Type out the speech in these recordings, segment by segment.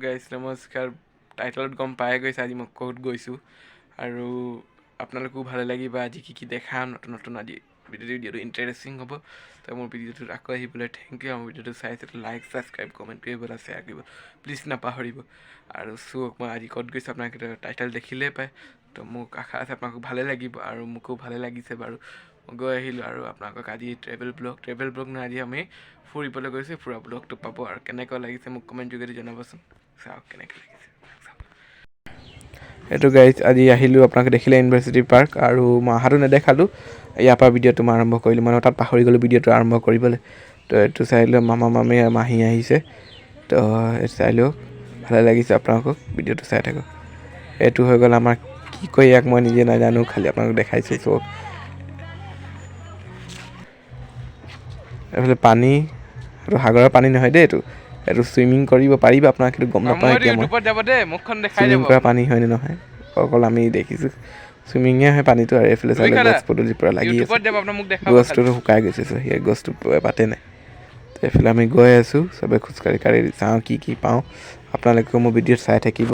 Guys নমস্কাৰ। টাইটলত গম পাই গৈছে আজি মই ক'ত গৈছোঁ আৰু আপোনালোকো ভালে লাগিব আজি কি দেখা নতুন আজি ভিডিঅ'টো ইণ্টাৰেষ্টিং হ'ব। তো মোৰ ভিডিঅ'টোত আকৌ আহিবলৈ থেংক ইউ। মোৰ ভিডিঅ'টো চাইছে লাইক ছাবস্ক্ৰাইব কমেণ্ট কৰিবলৈ শ্বেয়াৰ কৰিব প্লিজ নাপাহৰিব। আৰু চাওক মই আজি ক'ত গৈছোঁ আপোনাক টাইটেল দেখিলেই পায়। তো মোক আশা আছে আপোনালোকক ভালে লাগিব আৰু মোকো ভালে লাগিছে বাৰু। মই গৈ আহিলোঁ আৰু আপোনালোকক আজি ট্ৰেভেল ব্লগ নহয়, আজি আমি ফুৰিবলৈ গৈছোঁ। ফুৰা ব্লগটো পাব আৰু কেনেকুৱা লাগিছে মোক কমেণ্ট যোগেদি জনাবচোন। চাওক কেনেকৈ লাগিছে। এইটো গাইজ আজি আহিলোঁ আপোনালোকে দেখিলে ইউনিভাৰ্চিটি পাৰ্ক আৰু মই অহাটো নেদেখালোঁ। ইয়াৰ পৰা ভিডিঅ'টো মই আৰম্ভ কৰিলোঁ। মই তাত পাহৰি গ'লোঁ ভিডিঅ'টো আৰম্ভ কৰিবলৈ। তো এইটো চাই লওক মামা মামী মাহী আহিছে। তো এইটো চাই লওক ভালে লাগিছে আপোনালোকক ভিডিঅ'টো চাই থাকক। এইটো হৈ গ'ল আমাৰ কি কয় ইয়াক মই নিজে নাজানো, খালি আপোনালোকক দেখাইছোঁ। চাওক এইফালে পানী, এইটো সাগৰৰ পানী নহয় দেই, এইটো চুইমিং কৰিব পাৰিব আপোনাক, সেইটো গম নাপাওঁ এতিয়া মই চুইমিং কৰা পানী হয়নে নহয়। অকল আমি দেখিছোঁ চুইমিঙে হয় পানীটো। আৰু এইফালে চাই গছ পদূলিৰ পৰা লাগি আছে, গছটোতো শুকাই গৈছে। সেই গছটো পাতে নাই। এইফালে আমি গৈ আছোঁ চবে খোজকাঢ়ি কাঢ়ি চাওঁ কি পাওঁ। আপোনালোকেও মোৰ ভিডিঅ'ত চাই থাকিব।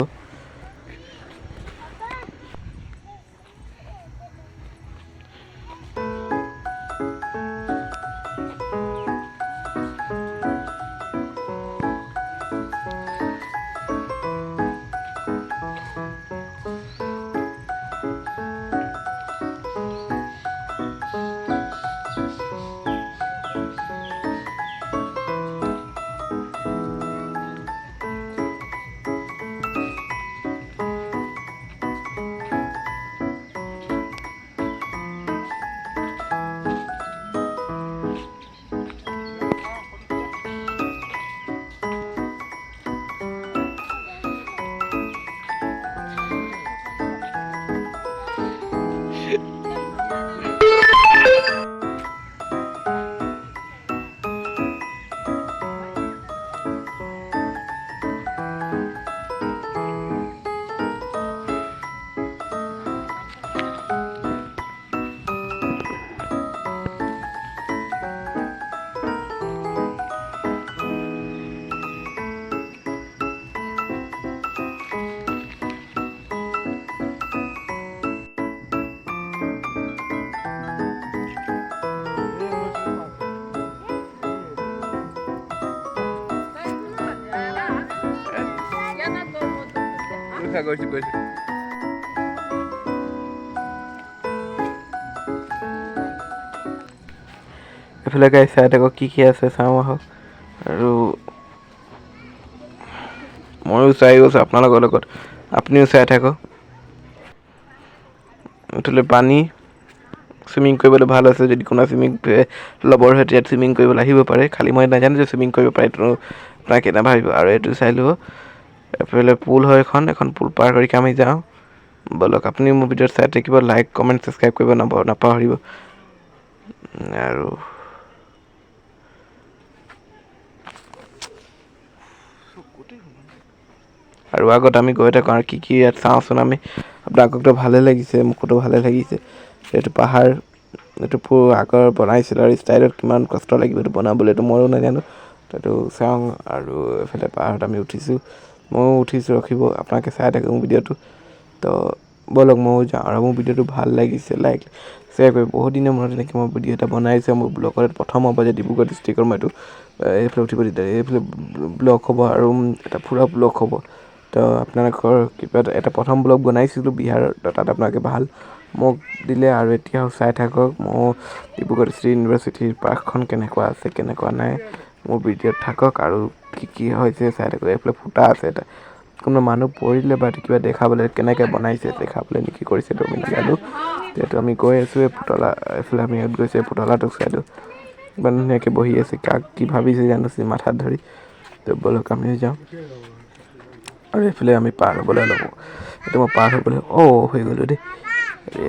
গৈছোঁ এইফালে গাই চাই থাকক কি আছে চাওঁ আহক। আৰু ময়ো চাই গৈছোঁ আপোনালোকৰ লগত, আপুনিও চাই থাকক। এইফালে পানী, চুইমিং কৰিবলৈ ভাল আছে। যদি কোনোবা চুইমিং লগৰ হয় তেতিয়া চুইমিং কৰিবলৈ আহিব পাৰে। খালি মই নাজানো যে চুইমিং কৰিব পাৰে, এইটো আপোনালোকে নাভাবিব। আৰু এইটো চাই ল'ব এইফালে পুল হয়, এখন পুল পাৰ কৰি আমি যাওঁ ব'লক। আপুনি মোৰ ভিডিঅ'ত চাই থাকিব, লাইক কমেণ্ট ছাবস্ক্ৰাইব কৰিব নাপাহৰিব। আৰু আগত আমি গৈ থাকোঁ আৰু কি ইয়াত চাওঁচোন আমি। আপোনালোককতো ভালে লাগিছে, মোকোতো ভালে লাগিছে। এইটো পাহাৰ, এইটো আগৰ বনাইছিল আৰু ষ্টাইলত কিমান কষ্ট লাগিব এইটো বনাবলৈ, এইটো ময়ো নাজানো। এইটো চাওঁ আৰু এইফালে পাহাৰত আমি উঠিছোঁ, ময়ো উঠিছোঁ। ৰখিব আপোনালোকে চাই থাকক মোৰ ভিডিঅ'টো। তো ব'লক ময়ো যাওঁ। আৰু মোৰ ভিডিঅ'টো ভাল লাগিছে লাইক শ্বেয়াৰ কৰিব। বহুত দিনৰ মূৰত এনেকৈ মই ভিডিঅ' এটা বনাইছোঁ মোৰ ব্লগত। প্ৰথম হ'ব যে ডিব্ৰুগড় ডিষ্ট্ৰিক্টৰ মই এইফালে উঠিব দিওঁ, এইফালে ব্লগ হ'ব আৰু এটা ফুৰা ব্লগ হ'ব। তো আপোনালোকৰ কিবা এটা প্ৰথম ব্লগ বনাইছিলোঁ বিহাৰত, তাত আপোনালোকে ভাল মোক দিলে। আৰু এতিয়াও চাই থাকক মোৰ ডিব্ৰুগড় ডিষ্ট্ৰিক্ট ইউনিভাৰ্চিটিৰ পাৰ্কখন কেনেকুৱা আছে কেনেকুৱা নাই, মোৰ ভিডিঅ'ত থাকক আৰু কি হৈছে চাই থাকক। এইফালে ফুটা আছে এটা, কোনো মানুহ পৰিলে বা কিবা দেখাবলৈ কেনেকৈ বনাইছে দেখাবলৈ নেকি কৰিছে তো আমি নাজানো। যিহেতু আমি গৈ আছোঁ এই পুতলা, এইফালে আমি ইয়াত গৈছোঁ পুতলাটোক চাই দিওঁ ইমান ধুনীয়াকৈ বহি আছে। কাক কি ভাবিছে জানো মাথাত ধৰি। তো ব'লক আমিও যাওঁ। আৰু এইফালে আমি পাৰ হ'বলৈ ল'ব, এইটো মই পাৰ হ'বলৈ হৈ গ'লোঁ দেই।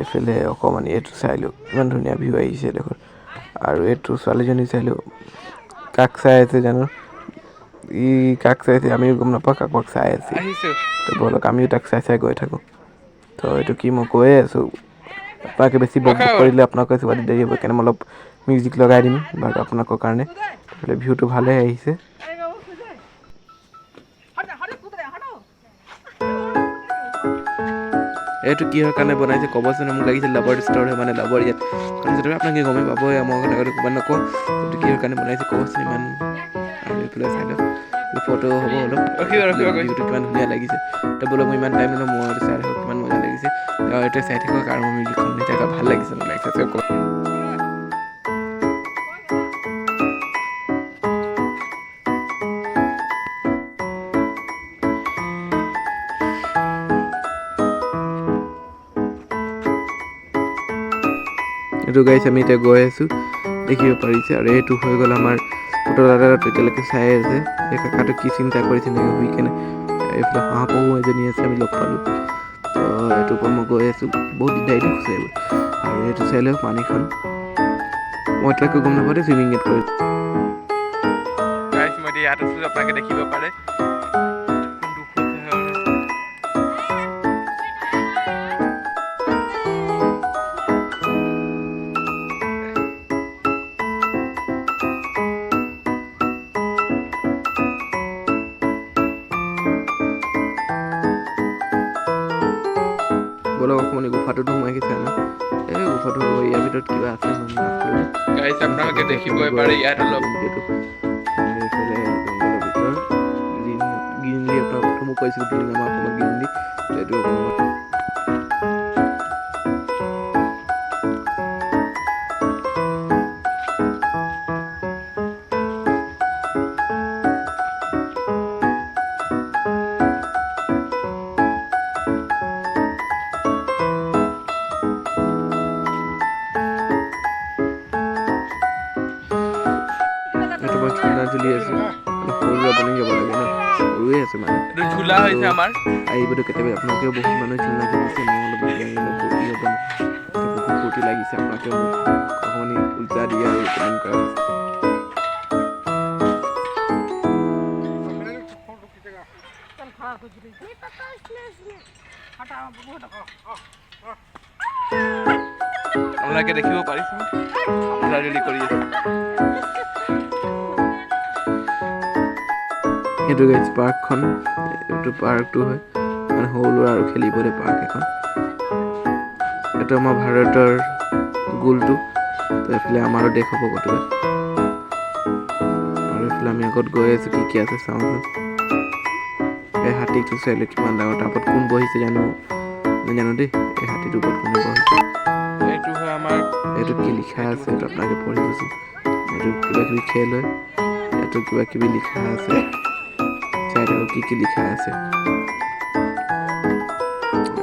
এইফালে অকণমান এইটো চাই লওঁ, ইমান ধুনীয়া ভিউ আহিছে দেখোন। আৰু এইটো ছোৱালীজনী চাই লওঁ, কাক চাই আছে জানো, কাক চাই আছে আমিও গম নাপাওঁ, কাক চাই আছে। তো ব'লক আমিও তাক চাই গৈ থাকোঁ। তো এইটো কি মই কৈয়ে আছোঁ, আপোনালোকে বেছি বক কৰিলে আপোনালোকে চোৱাত দেৰি হ'ব, সেইকাৰণে মই অলপ মিউজিক লগাই দিম বাৰু আপোনালোকৰ কাৰণে। এইফালে ভিউটো ভালেই আহিছে। এইটো কিহৰ কাৰণে বনাইছে ক'বচোন, মোক লাগিছে লাভৰ ষ্ট'ৰ হয় মানে লাভৰ ইয়াত কাৰণ আপোনালোকে গমেই পাব, মই আগতে ক'ব নকওঁ এইটো কিহৰ কাৰণে বনাইছে ক'বচোন ইমান। আৰু এইফালে চাই লওক ফটো হ'ব অলপ ভিডিঅ'টো কিমান ধুনীয়া লাগিছে। তো বোলো মই ইমান টাইম মই এইটো চাই থাকক কিমান মজা লাগিছে, এইটো চাই থাকক আৰু মোৰ মিউজিকখন শুনি থাকক, ভাল লাগিছে মোক লাইক চাবস্ক্ৰাইব কৰক। এইটো গাইছ আমি এতিয়া গৈ আছোঁ দেখিব পাৰিছে, আৰু এইটো হৈ গ'ল আমাৰ পুতলা দাদা এতিয়ালৈকে চাই আছে এই কাকাটো কি চিন্তা কৰিছে এনেকৈ শুই কেনে। এইফালে শহাপহু এজনী আছে আমি লগ পালোঁ, তো এইটোৰ পৰা মই গৈ আছোঁ বহুত দিগদাৰী দেখিছে এইবোৰ। আৰু এইটো চাই লওক পানীখন, মই তাকো গম নাপাওঁতে চুইমিং গেট কৰি গাইছ মই ইয়াত আছোঁ আপোনালোকে দেখিব পাৰে। বলক অকণমান গুফাটোতো সোমাই গৈছে না, এই গুফাটো ইয়াৰ ভিতৰত কিবা আছে গাইছ আপোনালোকে দেখিবই পাৰে ইয়াত অলপ এইফালে জংঘলৰ ভিতৰত গ্ৰীণলি আপোনাক প্ৰথমো কৈছিলোঁ গ্ৰীণ আমাৰ অসমত গ্ৰীণলি, এইটো ঝুলি আছে সৰু আপুনি যাব লাগে ন, সৰুৱে আছে মানে এইটো ঝুলা হৈছে আমাৰ আহিবতো কেতিয়াবা আপোনালোকেও বহুত মানুহে ঝুলনা ঝুলিছে, মই অলপ ফূৰ্তি হ'ব ন, বহুত ফূৰ্তি লাগিছে আপোনালোকেও অকণমান উজা দিয়ে আৰু কমেণ্ট কৰা। আপোনালোকে দেখিব পাৰিছে ৰেলি কৰি আছে। এইটো গাইজ পাৰ্কখন, এইটো পাৰ্কটো হয় মানে সৰু ল'ৰা আৰু খেলিবলৈ পাৰ্ক এখন। এইটো আমাৰ ভাৰতৰ গোলটো, তো এইফালে আমাৰো দেশ হ'ব ক'তোবা। আৰু এইফালে আমি আগত গৈ আছোঁ কি কি আছে চাওঁচোন। এই হাতীটো চাইলে কিমান ডাঙৰ, তাৰ ওপৰত কোন বহিছে জানো নাজানো দেই, এই হাতীটোৰ ওপৰত কোনে বহিছে। এইটো হয় আমাৰ, এইটো কি লিখা আছে এইটো আপোনালোকে পঢ়িবচোন, এইটো কিবা কিবি খেল হয়, এইটো কিবা কিবি লিখা আছে চাই লওক কি কি লিখা আছে।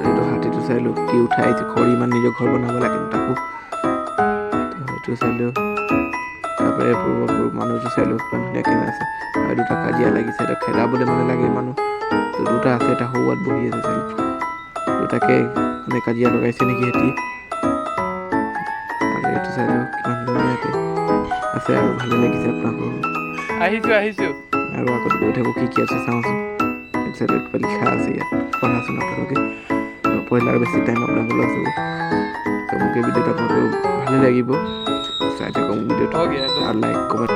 এইটো হাতীটো চাই লওক কি উঠাই আহিছে, খৰি ইমান নিজৰ ঘৰ বনাব লাগে তাকো, সেইটো চাই লওক। তাৰপৰা মানুহটো চাই লওক কিমান ধুনীয়াকৈ আছে, আৰু দুটা কাজিয়া লাগিছে, এটা খেদাবলৈ মানে লাগে মানুহ, তো দুটা আছে এটা সৌৱাত বহি আছে চাই লওক, দুটাকে মানে কাজিয়া লগাইছে নেকি সিহঁতি। আৰু এইটো চাই লওক কিমান ধুনীয়াকৈ আছে আৰু ভালে লাগিছে আপোনালোকৰ। আহিছোঁ আৰু আগত গৈ থাকোঁ কি কি আছে চাওঁচোন। এইটো কিবা লিখা আছে ইয়াত, পঢ়াচোন আপোনালোকে, পঢ়িলে আৰু বেছি টাইম আপোনালোকে লৈ যাব। তো মোক এই ভিডিঅ'টো আপোনালোকে ভালেই লাগিব, চাই থাকক মোক ভিডিঅ'টো আৰু লাইক কমেণ্ট।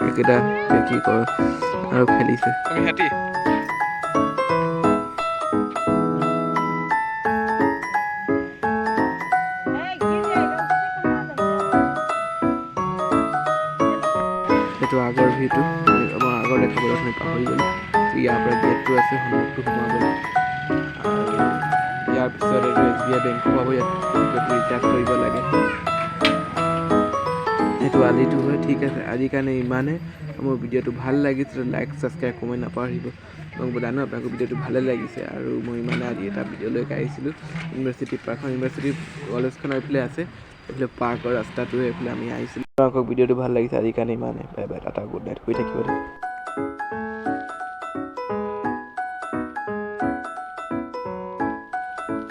এইকেইটা কি কয় আৰু খেলিছে আমি হাতী। এইটো আগৰ ভিউটো, আমাৰ আগৰ দেখাবলৈ আপুনি পাহৰি গ'লো। ইয়াৰ পৰা গেটটো আছে সন্মুখটো সোমাবলৈ, আৰু ইয়াৰ পিছত এইটো SBI বেংকো পাব, ইয়াত ৰিচাৰ্জ কৰিব লাগে। এইটো আজিটো হয়, ঠিক আছে আজিৰ কাৰণে ইমানে। মোৰ ভিডিঅ'টো ভাল লাগিছিলে, লাইক ছাবস্ক্ৰাইব কমেণ্ট নাপাহৰিব। মই জানো আপোনালোকৰ ভিডিঅ'টো ভালে লাগিছে, আৰু মই ইমানে আজি এটা ভিডিঅ' লৈ আহিছিলোঁ। ইউনিভাৰ্চিটি পাৰ্কখন, ইউনিভাৰ্চিটি কলেজখনৰ এইফালে আছে, এইফালে পাৰ্কৰ ৰাস্তাটো এইফালে আমি আহিছিলোঁ। আপোনালোকক ভিডিঅ'টো ভাল লাগিছে আজিৰ কাৰণে ইমানে, bye bye Tata good night, শুই থাকিব দে।